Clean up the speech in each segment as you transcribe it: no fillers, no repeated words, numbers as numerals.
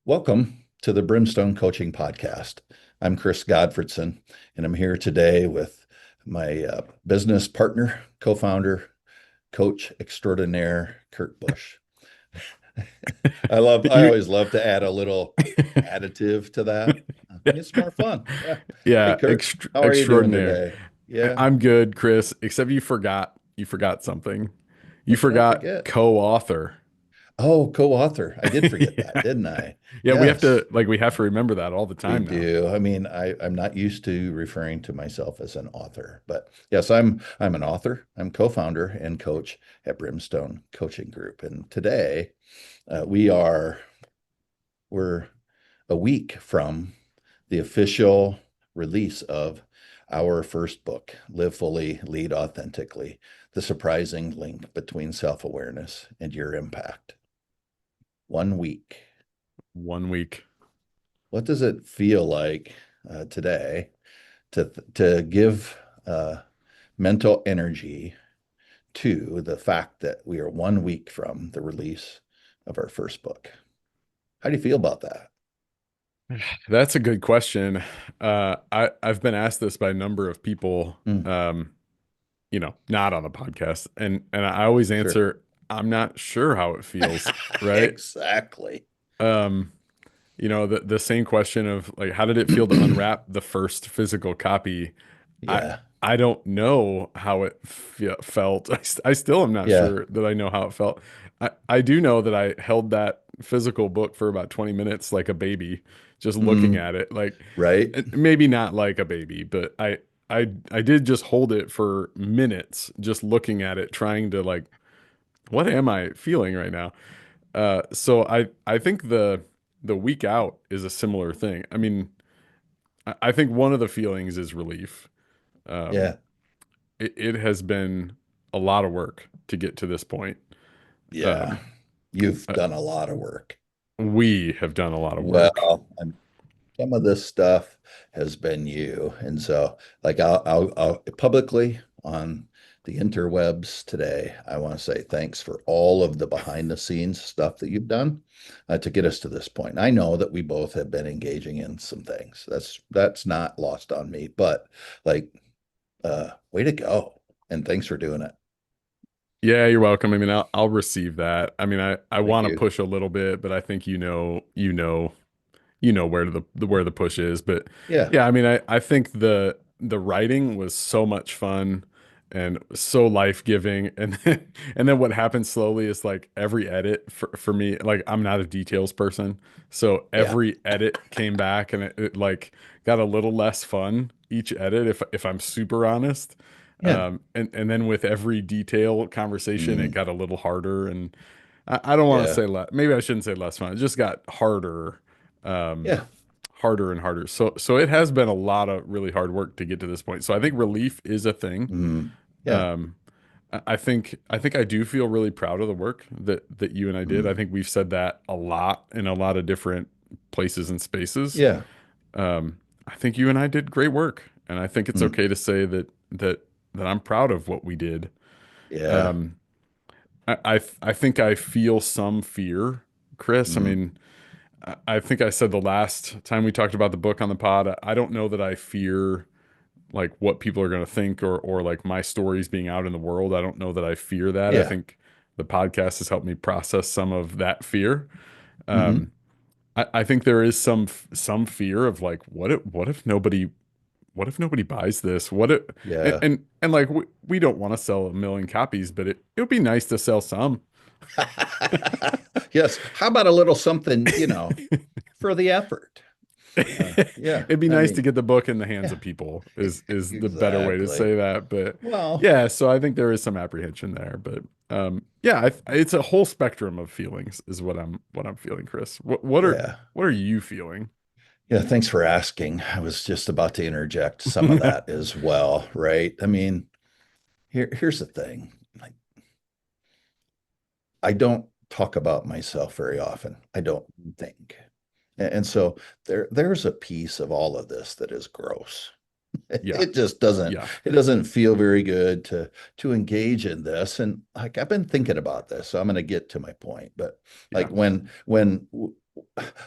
Welcome to the Brimstone Coaching Podcast. I'm Chris Godfredson, and I'm here today with my business partner, co-founder, coach extraordinaire, Kurt Busch. I You, always love to add a little additive to that. yeah, It's more fun. Yeah. Hey, yeah, Kurt, how are you doing extraordinaire. today? Yeah. I'm good, Chris, except you forgot something. You What did I forgot forget? co-author. Oh, co-author. I did forget that, Yeah. didn't I? Yeah, Yes. we have to remember that all the We time now. do. I mean, I'm not used to referring to myself as an author, but yes, I'm an author. I'm co-founder and coach at Brimstone Coaching Group. And today we are we're a week from the official release of our first book, Live Fully, Lead Authentically, the surprising link between self-awareness and your impact. 1 week. 1 week. What does it feel like today to give mental energy to the fact that we are 1 week from the release of our first book? How do you feel about that? That's a good question. I've been asked this by a number of people, Mm, not on the podcast, and I always sure. answer, I'm not sure how it feels, right? Exactly. Um, the same question of like, how did it feel to unwrap the first physical copy? I Yeah. I don't know how it felt. I still am not Yeah. sure that I know how it felt. I do know that I held that physical book for about 20 minutes like a baby, just looking Mm, at it. Like right. maybe not like a baby, but I did just hold it for minutes, just looking at it, trying to like, what am I feeling right now? So I think the week out is a similar thing. I mean, I think one of the feelings is relief. Um, Yeah. it has been a lot of work to get to this point. Yeah. Um, You've uh, done a lot of work. we have done a lot of work. Well, some of this stuff has been you. And so, like, I'll publicly on the interwebs today, I want to say thanks for all of the behind the scenes stuff that you've done to get us to this point. I know that we both have been engaging in some things. That's not lost on me, but like, way to go. And thanks for doing it. Yeah, you're welcome. I mean, I'll receive that. I mean, I Thank want to you. push a little bit, but I think you know where where the push is. But Yeah. yeah, I mean, I think the writing was so much fun and so life-giving, and and then what happens slowly is like every edit for me, like I'm not a details person, so Yeah. every edit came back and it like got a little less fun each edit if I'm super honest. Yeah. And then with every detail conversation, it Mm, got a little harder, and I don't want to yeah. say less. Maybe I shouldn't say less fun. It just got harder, um, Yeah. harder and harder. So it has been a lot of really hard work to get to this point. So I think relief is a thing. Mm, yeah. Um, I think I do feel really proud of the work that you and I did. I Mm, think we've said that a lot in a lot of different places and spaces. yeah. I think you and I did great work, and I think it's Mm, okay to say that I'm proud of what we did. yeah. Um, I think I feel some fear, Chris. I Mm, mean, I think I said the last time we talked about the book on the pod, I don't know that I fear like what people are going to think or like my stories being out in the world. I don't know that I fear that. I yeah. think the podcast has helped me process some of that fear. Hmm. Um, I think there is some fear of like what if nobody buys this? What if Yeah. and like we don't want to sell 1 million copies, but it would be nice to sell some. Yes. How about a little something, for the effort? Yeah. It'd be I nice to mean, get the book in the hands yeah, of people is the better way to exactly. say that. But Well, yeah, so I think there is some apprehension there. But yeah, it's a whole spectrum of feelings is what I'm feeling, Chris. yeah. What are you feeling? Yeah. Thanks for asking. I was just about to interject some of that as well, right? I mean, here's the thing. Like, I don't talk about myself very often. I don't think. And so there's a piece of all of this that is gross. Yeah, It just doesn't yeah, it doesn't feel very good to engage in this. And like I've been thinking about this, so I'm going to get to my point. But like yeah,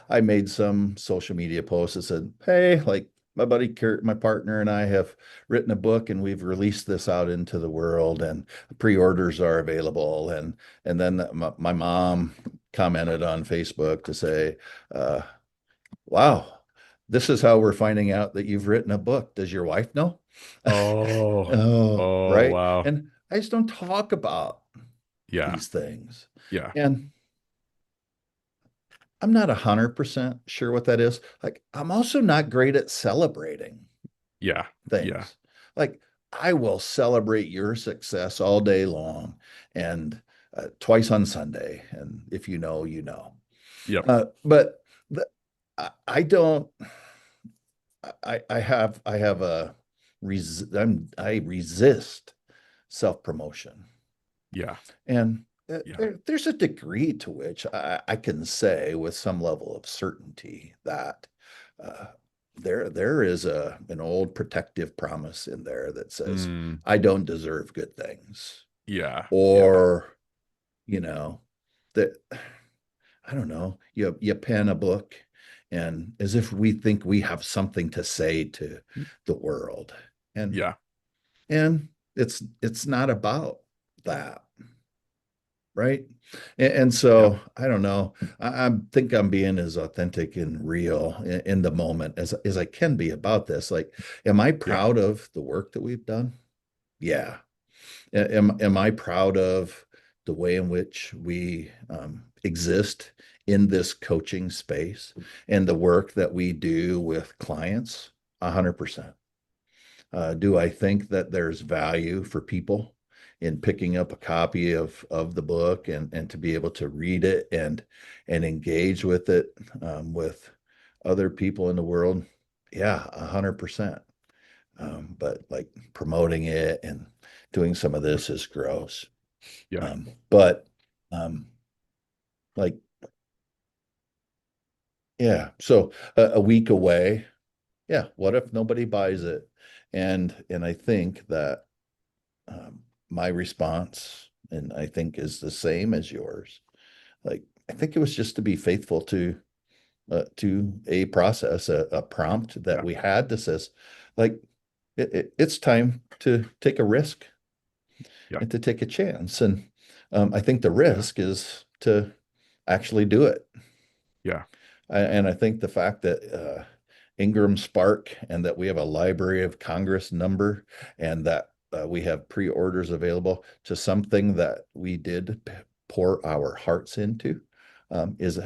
I made some social media posts that said, "Hey, like my buddy Kurt, my partner, and I have written a book, and we've released this out into the world, and pre-orders are available." And then my mom commented on Facebook to say, uh, "Wow, this is how we're finding out that you've written a book. Does your wife know?" Oh, Oh, oh, right. wow. And I just don't talk about Yeah, these things. yeah, And I'm not 100% sure what that is. Like, I'm also not great at celebrating yeah, yeah, things. Like, I will celebrate your success all day long and twice on Sunday. And if you know, you know. yep, But I don't, I have I resist self-promotion. yeah, And yeah, there's a degree to which I can say with some level of certainty that uh, there is an old protective promise in there that says mm, I don't deserve good things, yeah, yeah, or you know that I don't know. You pen a book, and as if we think we have something to say to the world, and yeah, and it's not about that. Right. And yep, so I don't know. I think I'm being as authentic and real in the moment as I can be about this. Like, am I yeah, proud of the work that we've done? Yeah. Am I proud of the way in which we exist in this coaching space and the work that we do with clients? 100%. Do I think that there's value for people in picking up a copy of the book and to be able to read it and engage with it with other people in the world? Yeah, 100%. But like promoting it and doing some of this is gross. yeah, But like, yeah, so a week away, yeah, what if nobody buys it? And I think that um, my response, and I think is the same as yours. Like, I think it was just to be faithful to a process, a prompt that yeah, we had that says, like, it's time to take a risk yeah, and to take a chance. And I think the yeah, risk is to actually do it. yeah, And I think the fact that Ingram Spark and that we have a Library of Congress number and that we have pre-orders available to something that we did pour our hearts into is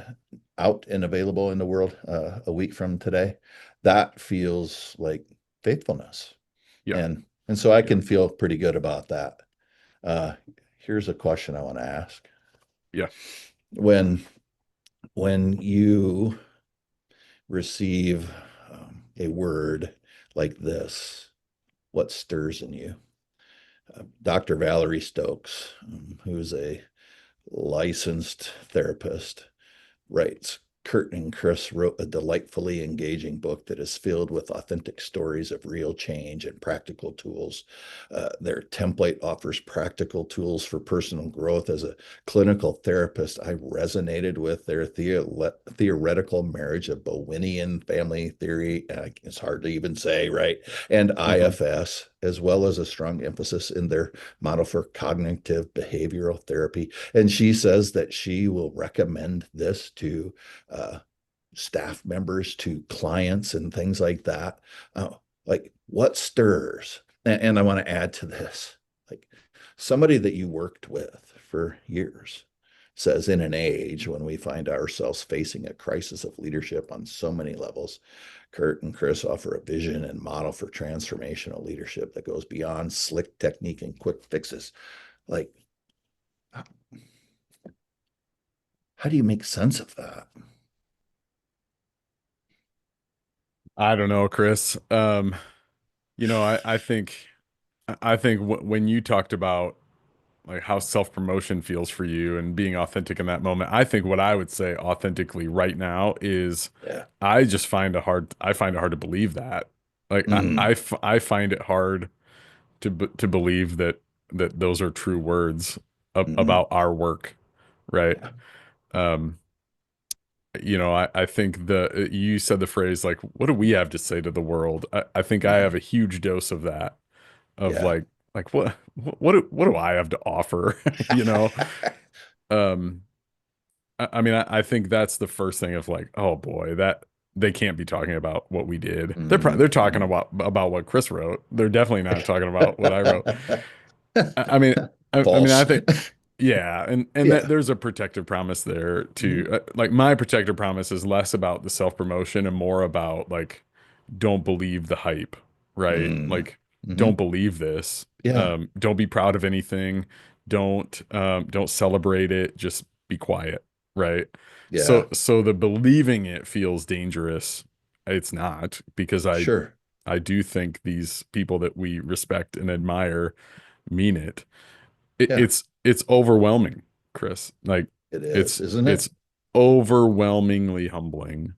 out and available in the world a week from today. That feels like faithfulness. yeah, And so I yeah, can feel pretty good about that. Uh, Here's a question I want to ask. yeah. When when you receive a word like this, what stirs in you? Dr. Valerie Stokes, who's a licensed therapist, writes, Kurt and Chris wrote a delightfully engaging book that is filled with authentic stories of real change and practical tools. Their template offers practical tools for personal growth. As a clinical therapist, I resonated with their theoretical marriage of Bowenian family theory, it's hard to even say, right? And Hmm. IFS, as well as a strong emphasis in their model for cognitive behavioral therapy. And she says that she will recommend this to uh, staff members, to clients, and things like that. Like, what stirs? And I want to add to this, like somebody that you worked with for years says, in an age when we find ourselves facing a crisis of leadership on so many levels, Kurt and Chris offer a vision and model for transformational leadership that goes beyond slick technique and quick fixes. Like, how do you make sense of that? I don't know, Chris. I think when you talked about like how self-promotion feels for you and being authentic in that moment, I think what I would say authentically right now is Yeah. I find it hard to believe that. Like Mm, I find it hard to believe that those are true words mm, about our work, right? yeah. Um, I think you said the phrase like, what do we have to say to the world? I think I have a huge dose of that, of Yeah. like what do I have to offer? You know? Um, I mean, I think that's the first thing of like, oh boy, that they can't be talking about what we did. They're talking Hmm. about what Chris wrote. They're definitely not talking about what I wrote. I mean, I mean, I False. think, yeah, and that Yeah. there's a protective promise there too. Hmm. Like my protective promise is less about the self promotion and more about like, don't believe the hype, right? Mm. Like, Hmm. don't believe this. Yeah. Don't be proud of anything. Don't celebrate it. Just be quiet, right? Yeah. So the believing it feels dangerous. It's not, because Sure. I do think these people that we respect and admire mean it. Yeah. It's overwhelming, Chris. Like It is, isn't it? it's overwhelmingly humbling.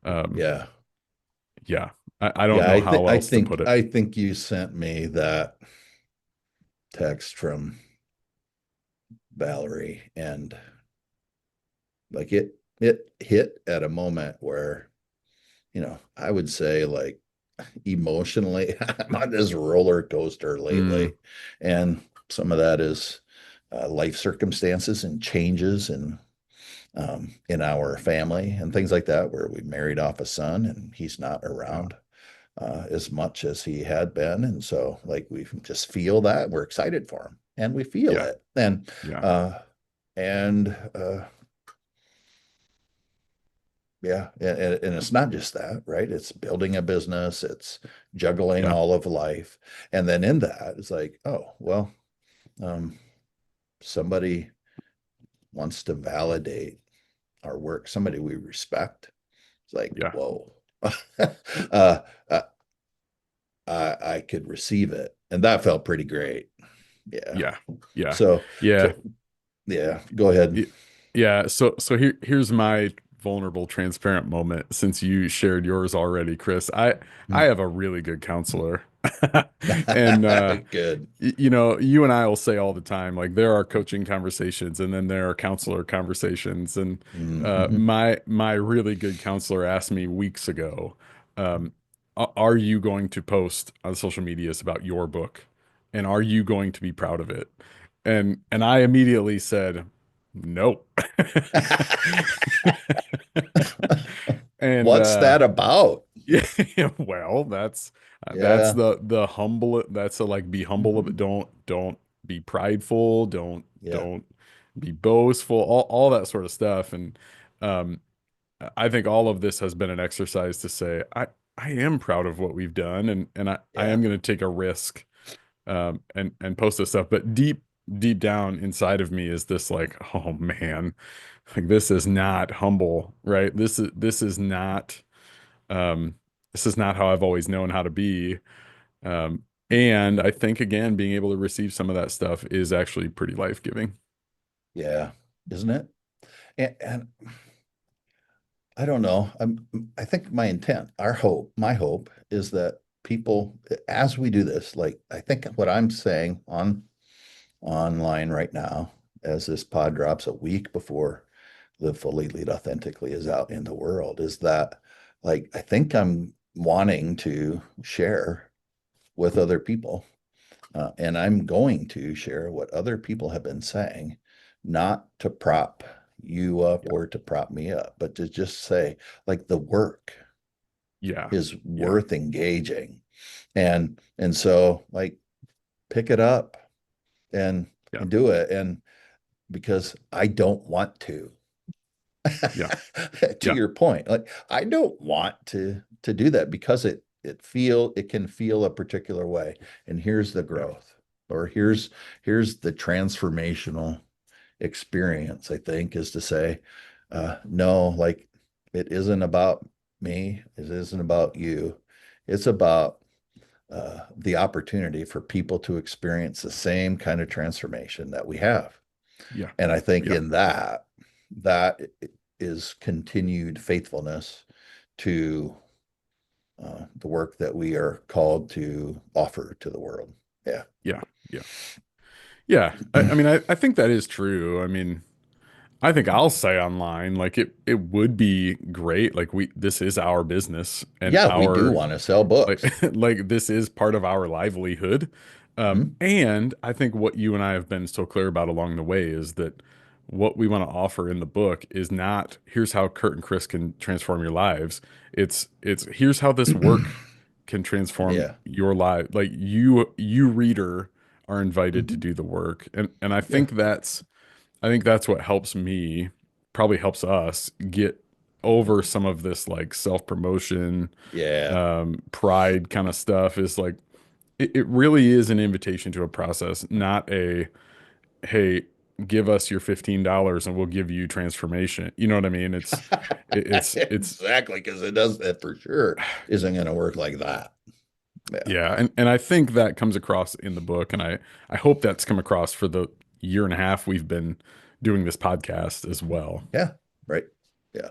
Um, Yeah. yeah, I don't Yeah. know how I else to think put it. I think you sent me that text from Valerie, and like it hit at a moment where, I would say, like, emotionally, I'm on this roller coaster Mm, lately. And some of that is life circumstances and changes in our family and things like that, where we married off a son and he's not yeah, around as much as he had been. And so, like, we just feel that we're excited for him and we feel yeah, it. And, yeah, uh, and, uh, yeah, and it's not just that, right? It's building a business, it's juggling yeah, all of life. And then in that, it's like, oh, well, um, somebody wants to validate our work, somebody we respect. It's like, yeah, whoa, uh, uh, I could receive it. And that felt pretty great. Yeah. yeah, yeah, So, yeah. so yeah, go ahead. Y- Yeah, so here's my vulnerable, transparent moment since you shared yours already, Chris. I have a really good counselor. And Good. you and I will say all the time, like there are coaching conversations and then there are counselor conversations. And Hmm. my really good counselor asked me weeks ago, um, are you going to post on social medias about your book? And are you going to be proud of it? And I immediately said, nope. And What's that about? yeah, well, that's Yeah. the humble. That's a like, be humble of it. Don't be prideful. Yeah. Don't be boastful. All that sort of stuff. And um, I think all of this has been an exercise to say I am proud of what we've done, and I Yeah. am going to take a risk, and post this stuff. But deep down inside of me is this like, oh man, like this is not humble, right? This is not um, this is not how I've always known how to be. And I think again, being able to receive some of that stuff is actually pretty life-giving. Yeah. Isn't it? And I don't know. I think my intent, my hope is that people, as we do this, like, I think what I'm saying online right now, as this pod drops a week before Live Fully, Lead Authentically is out in the world, is that, like, I think I'm wanting to share with other people. And I'm going to share what other people have been saying, not to prop you up Yeah, or to prop me up, but to just say, like, the work yeah, is yeah, worth engaging. And so, like, pick it up and yeah, and do it. And because I don't want to. yeah, To yeah, your point, like, I don't want to do that because it can feel a particular way. And here's the yeah, growth, or here's the transformational experience, I think, is to say, no, like, it isn't about me, it isn't about you, it's about the opportunity for people to experience the same kind of transformation that we have. yeah, And I think yeah, in that is continued faithfulness to the work that we are called to offer to the world. Yeah. yeah, yeah, yeah. I mean, I think that is true. I mean, I think I'll say online, like it would be great. Like this is our business and Yeah, we do our want to sell like books. like this is part of our livelihood. Mhm. And I think what you and I have been so clear about along the way is that what we want to offer in the book is not here's how Kurt and Chris can transform your lives. It's here's how this work can transform Yeah. your life. Like you reader are invited to Mhm. do the work. And I Yeah. think that's what helps me, probably helps us get over some of this like self-promotion, Yeah. pride kind of stuff is like it really is an invitation to a process, not a hey, give us your $15 and we'll give you transformation. You know what I mean? It's Exactly, because it does that for sure isn't going to work like that. Yeah. yeah, and I think that comes across in the book, and I hope that's come across for the year and a half we've been doing this podcast as well. Yeah. Right. Yeah.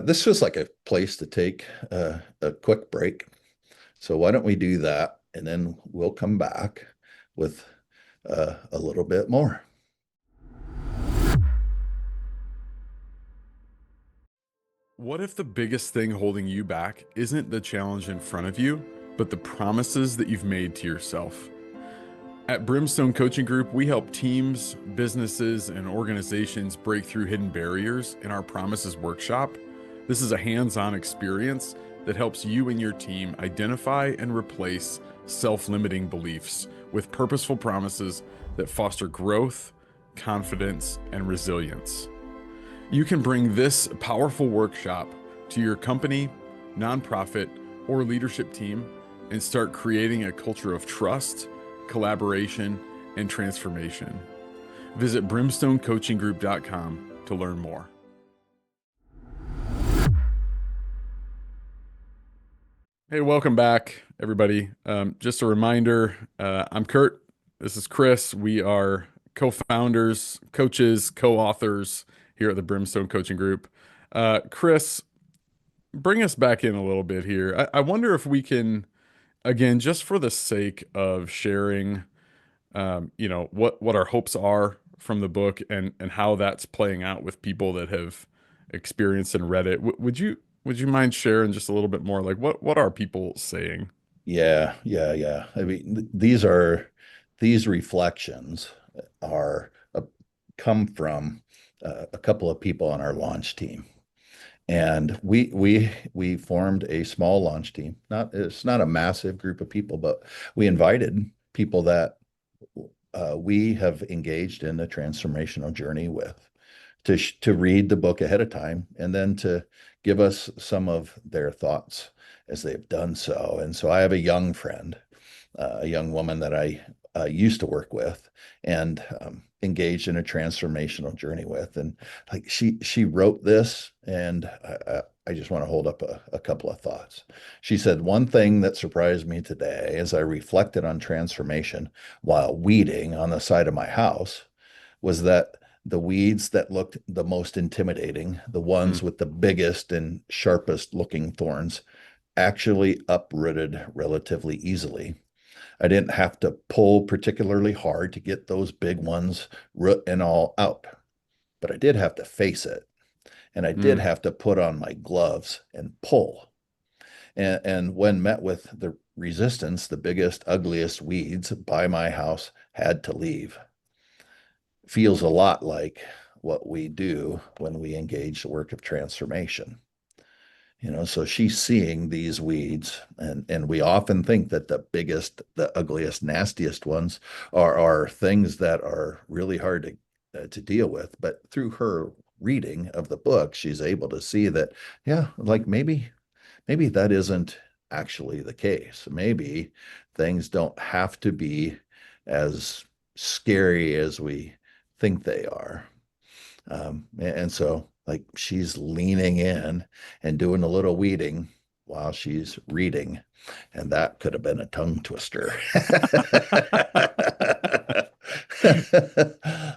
This is like a place to take a quick break. So why don't we do that? And then we'll come back with a little bit more. What if the biggest thing holding you back isn't the challenge in front of you, but the promises that you've made to yourself? At Brimstone Coaching Group, we help teams, businesses, and organizations break through hidden barriers in our Promises Workshop. This is a hands on experience that helps you and your team identify and replace self limiting beliefs with purposeful promises that foster growth, confidence, and resilience. You can bring this powerful workshop to your company, nonprofit, or leadership team and start creating a culture of trust, collaboration, and transformation. Visit brimstonecoachinggroup.com to learn more. Hey, welcome back, everybody. Just a reminder, I'm Kurt. This is Chris. We are co-founders, coaches, co-authors here at the Brimstone Coaching Group. Chris, bring us back in a little bit here. I wonder if we can, again, just for the sake of sharing, what our hopes are from the book and how that's playing out with people that have experienced and read it. Would you mind sharing just a little bit more? Like what are people saying? Yeah, yeah, yeah. I mean, these reflections are come from a couple of people on our launch team. And we formed a small launch team. It's not a massive group of people, but we invited people that we have engaged in a transformational journey with to read the book ahead of time and then to give us some of their thoughts as they've done so. And so I have a young friend, a young woman that I used to work with and engaged in a transformational journey with. And like she wrote this, and I just want to hold up a couple of thoughts. She said, one thing that surprised me today as I reflected on transformation while weeding on the side of my house was that the weeds that looked the most intimidating, the Mm, ones with the biggest and sharpest looking thorns, actually uprooted relatively easily. I didn't have to pull particularly hard to get those big ones, root and all, out, but I did have to face it. And I did mm, have to put on my gloves and pull. And when met with the resistance, the biggest, ugliest weeds by my house had to leave. Feels a lot like what we do when we engage the work of transformation. So she's seeing these weeds, and we often think that the biggest, the ugliest, nastiest ones are things that are really hard to deal with. But through her reading of the book, she's able to see that, yeah, like maybe that isn't actually the case. Maybe things don't have to be as scary as we think they are. And so, like, she's leaning in and doing a little weeding while she's reading. And that could have been a tongue twister.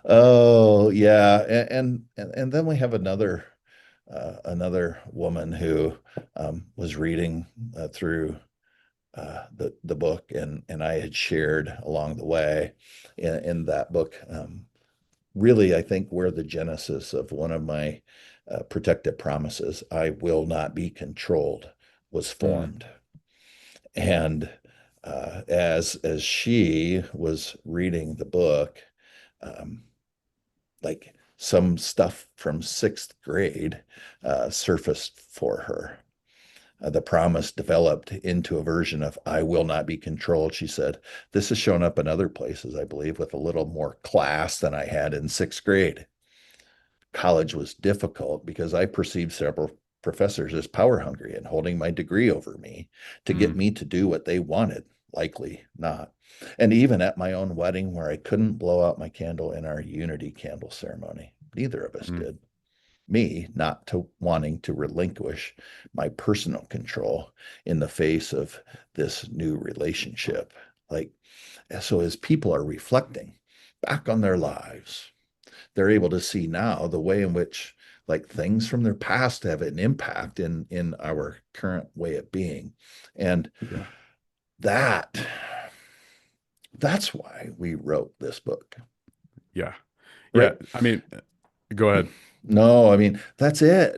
Oh, yeah. And then we have another woman who was reading through the book, and I had shared along the way in that book really, I think, where the genesis of one of my protective promises, I will not be controlled, was Mm, formed. And as she was reading the book, um, like some stuff from sixth grade surfaced for her. The promise developed into a version of I will not be controlled. She said, this has shown up in other places, I believe, with a little more class than I had in sixth grade. College was difficult because I perceived several professors as power hungry and holding my degree over me to get mm, me to do what they wanted, likely not. And even at my own wedding, where I couldn't blow out my candle in our unity candle ceremony, neither of us mm. did. Me not to wanting to relinquish my personal control in the face of this new relationship. Like, so as people are reflecting back on their lives, they're able to see now the way in which like things from their past have an impact in our current way of being. And Yeah. that that's why we wrote this book, Yeah. Yeah. right? I mean, go ahead. No, I mean that's Yeah.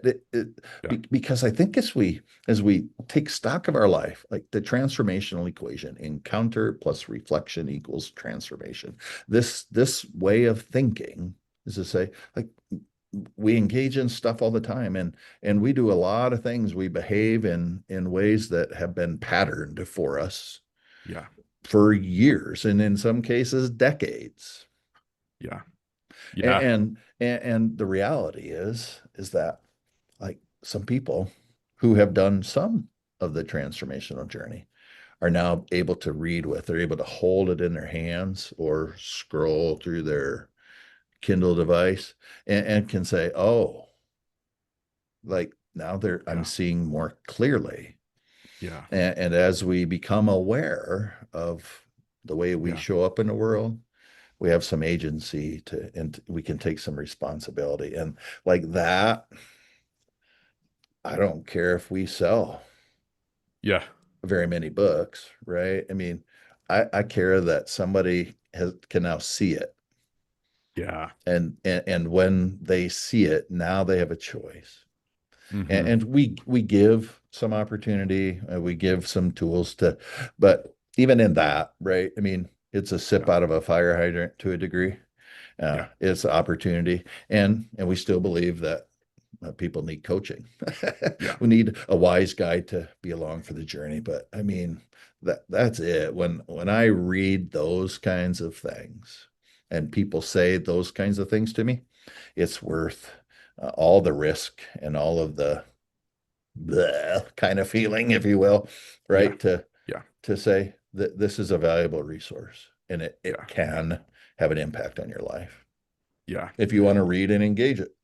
because I think as we take stock of our life, like the transformational equation, encounter plus reflection equals transformation. This way of thinking is to say, like we engage in stuff all the time, and we do a lot of things. We behave in ways that have been patterned for us Yeah. for years, and in some cases, decades. Yeah. Yeah. And the reality is that like some people who have done some of the transformational journey are now able to read with, they're able to hold it in their hands or scroll through their Kindle device and can say, oh, like now they're I'm Yeah. seeing more clearly. Yeah. And as we become aware of the way we Yeah. show up in the world, we have some agency to, and we can take some responsibility. And like that, I don't care if we sell Yeah. very many books, right? I mean, I care that somebody can now see it. Yeah. And when they see it, now they have a choice. And, Hmm. and we give some opportunity, we give some tools to, but even in that, right? I mean, it's a sip Yeah. out of a fire hydrant to a degree. Yeah. It's opportunity, and we still believe that people need coaching. Yeah. We need a wise guide to be along for the journey. But I mean, that's it. When I read those kinds of things, and people say those kinds of things to me, it's worth all the risk and all of the bleh kind of feeling, if you will, Yeah. right? Yeah. To say that this is a valuable resource and it Yeah. can have an impact on your life Yeah. if you want to read and engage it.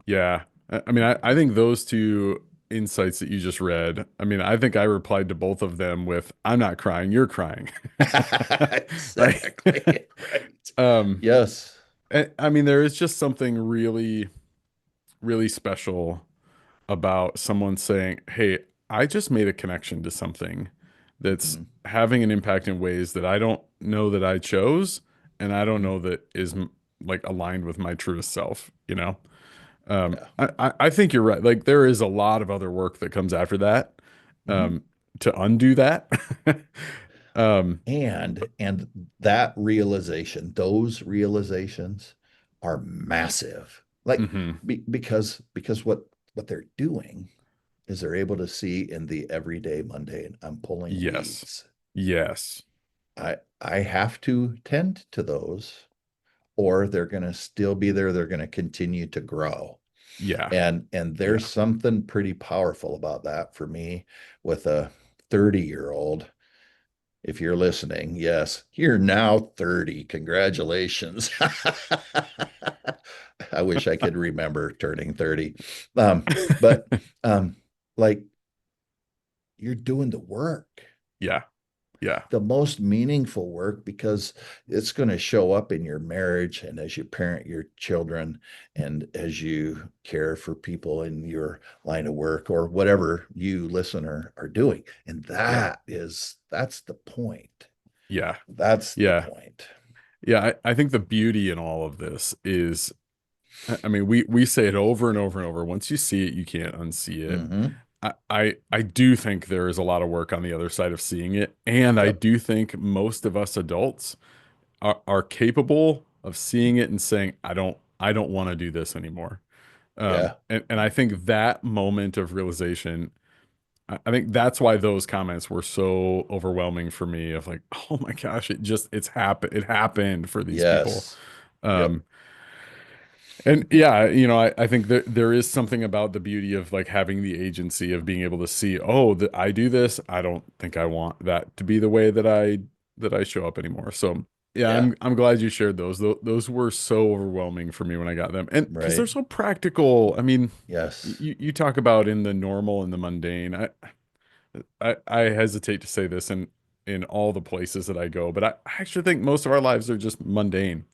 Yeah. I mean, I think those two insights that you just read, I mean, I think I replied to both of them with, I'm not crying, you're crying. Like, Exactly. Right. um, Yes. I mean, there is just something really, really special about someone saying, "Hey, I just made a connection to something that's Hmm. having an impact in ways that I don't know that I chose, and I don't Hmm. know that is like aligned with my truest self, you know?" Yeah. I think you're right. Like there is a lot of other work that comes after that, Hmm. to undo that. But And that realization, those realizations are massive. Like mhm. because what they're doing is they're able to see in the everyday mundane. I'm pulling Yes. weeds. Yes. I have to tend to those, or they're going to still be there. They're going to continue to grow. Yeah. And there's Yeah. something pretty powerful about that for me with a 30-year-old. If you're listening, yes, you're now 30. Congratulations. I wish I could remember turning 30. Um, but like you're doing the work, Yeah. Yeah. the most meaningful work, because it's going to show up in your marriage and as you parent your children and as you care for people in your line of work or whatever you listener are doing. And Yeah. that's the point. Yeah. That's the Yeah. point. Yeah, I think the beauty in all of this is, I mean, we say it over and over and over. Once you see it, you can't unsee it. Hmm. I do think there is a lot of work on the other side of seeing it, and I Yep. do think most of us adults are capable of seeing it and saying, I don't want to do this anymore. Yeah. And I think that moment of realization, I think that's why those comments were so overwhelming for me of like, oh my gosh, it happened for these people. Yes. Yep. Um, and yeah, I think there is something about the beauty of like having the agency of being able to see, oh, I do this. I don't think I want that to be the way that I show up anymore. So yeah, Yeah. I'm glad you shared those. Those were so overwhelming for me when I got them, and because they're Right. so practical. I mean, Yes. you talk about in the normal and the mundane. I hesitate to say this in all the places that I go, but I actually think most of our lives are just mundane.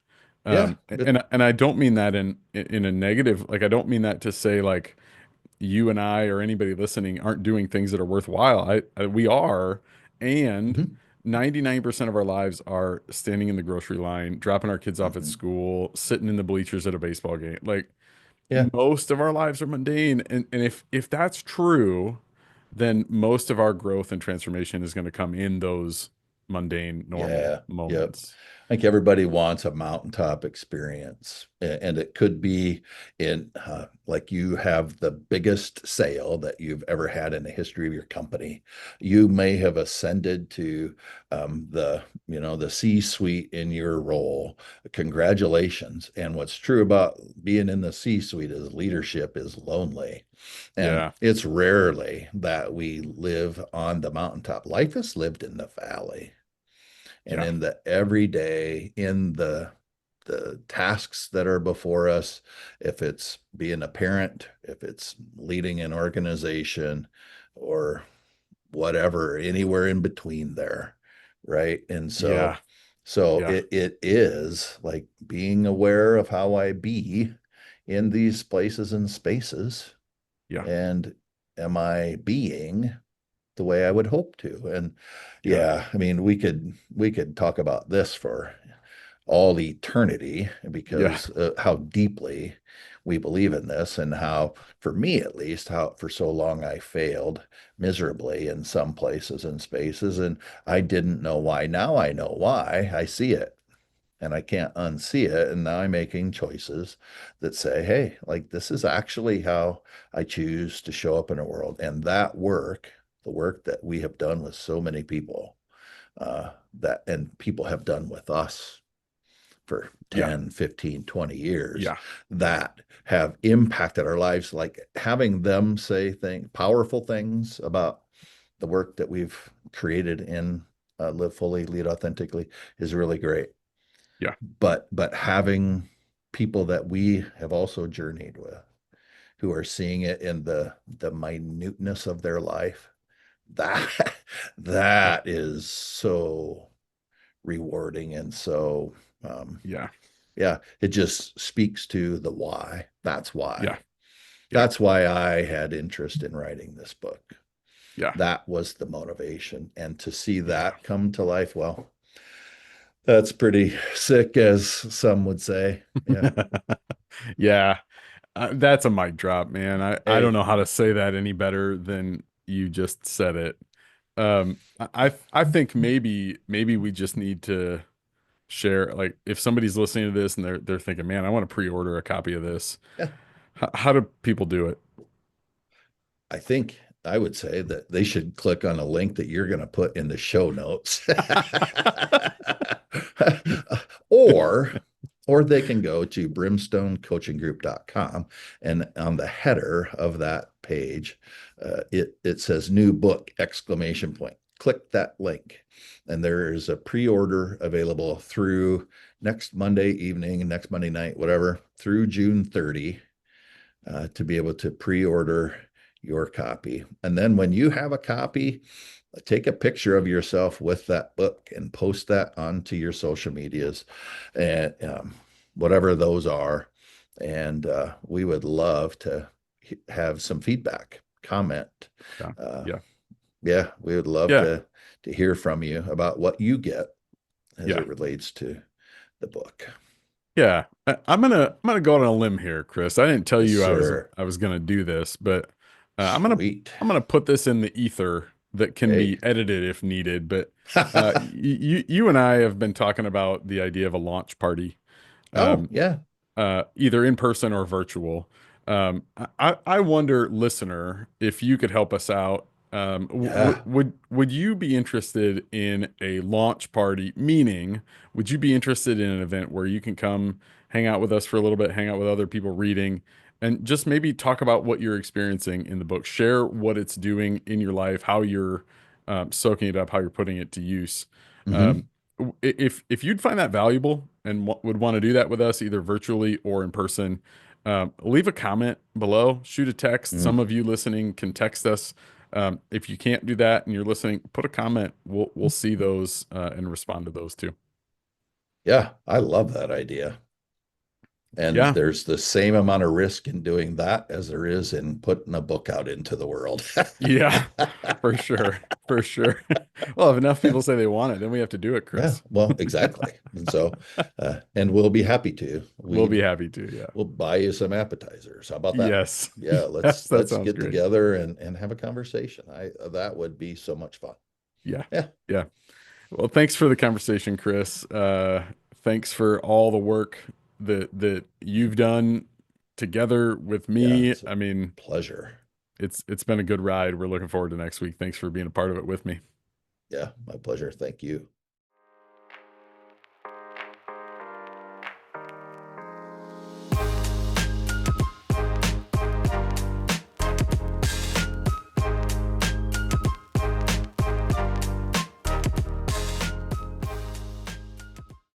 Yeah. But And I don't mean that in a negative, like I don't mean that to say like you and I or anybody listening aren't doing things that are worthwhile. We are, and mhm, 99% of our lives are standing in the grocery line, dropping our kids off at mhm. school, sitting in the bleachers at a baseball game. Like Yeah. most of our lives are mundane, and if that's true, then most of our growth and transformation is going to come in those mundane, normal Yeah. Yep. moments. I think everybody wants a mountaintop experience, and it could be in like you have the biggest sale that you've ever had in the history of your company. You may have ascended to the C-suite in your role. Congratulations. And what's true about being in the C-suite is leadership is lonely. And Yeah, it's rarely that we live on the mountaintop. Life is lived in the valley and yeah, in the everyday, in the tasks that are before us, if it's being a parent, if it's leading an organization, or whatever, anywhere in between there, right? And so, yeah, so yeah, it is like being aware of how I be in these places and spaces, yeah, and am I being the way I would hope to? And yeah, yeah, I mean, we could talk about this for all eternity yeah, because how deeply we believe in this, and how, for me at least, how for so long I failed miserably in some places and spaces, and I didn't know why. Now I know why. I see it and I can't unsee it. And now I'm making choices that say, hey, like this is actually how I choose to show up in a world. And that work, the work that we have done with so many people, that and people have done with us for yeah, 10, 15, 20 years yeah, yeah, that have impacted our lives, like having them say things, powerful things about the work that we've created in Live Fully, Lead Authentically is really great. yeah, But having people that we have also journeyed with who are seeing it in the minuteness of their life, that yeah, that is so rewarding. And so yeah, yeah, it just speaks to the why. yeah, yeah, That's why I had interest in writing this book. yeah, That was the motivation. And to see yeah. that come to life, well, that's pretty sick, as some would say. Yeah. Yeah, that's a mic drop, man. I don't Hey, know how to say that any better than you just said it. I think maybe we just need to share, like if somebody's listening to this and they're thinking, man, I want to pre-order a copy of this. yeah, How do people do it? I think I would say that they should click on a link that you're going to put in the show notes. or or they can go to brimstonecoachinggroup.com, and on the header of that page, it says new book exclamation point. Click that link, and there is a pre-order available through next Monday evening, next Monday night, whatever, through June 30, to be able to pre-order your copy. And then when you have a copy, take a picture of yourself with that book and post that onto your social medias, and whatever those are. And we would love to have some feedback, comment. Yeah, Uh, yeah, yeah, we would love yeah, to hear from you about what you get as yeah, it relates to the book. Yeah, I'm gonna go on a limb here, Chris. I didn't tell Yes, you sir. I was gonna do this, but Sweet. I'm gonna put this in the ether that can Hey. be edited if needed. But you and I have been talking about the idea of a launch party. Oh, Um, yeah. either in person or virtual. I wonder, listener, if you could help us out. Yeah. Would you be interested in a launch party? Meaning, would you be interested in an event where you can come hang out with us for a little bit, hang out with other people reading, and just maybe talk about what you're experiencing in the book, share what it's doing in your life, how you're soaking it up, how you're putting it to use. Um, Hmm. if you'd find that valuable and would want to do that with us either virtually or in person, leave a comment below, shoot a text. Some Mm. of you listening can text us. If you can't do that and you're listening, put a comment. We'll see those and respond to those too. Yeah, I love that idea. And Yeah, there's the same amount of risk in doing that as there is in putting a book out into the world. yeah, for sure, for sure. Well, if enough people say they want it, then we have to do it, Yeah, Chris. well, exactly. And so, and we'll be happy to. We'll be happy to. Yeah. We'll buy you some appetizers. How about that? Yes. Yeah, Yes, that let's sounds get great. together and have a conversation. I That would be so much fun. Yeah. Yeah, Yeah. Well, thanks for the conversation, Chris. Thanks for all the work that you've done together with yeah, me. it's a I mean, pleasure. it's been a good ride. We're looking forward to next week. Thanks for being a part of it with me. Yeah, my pleasure. Thank you.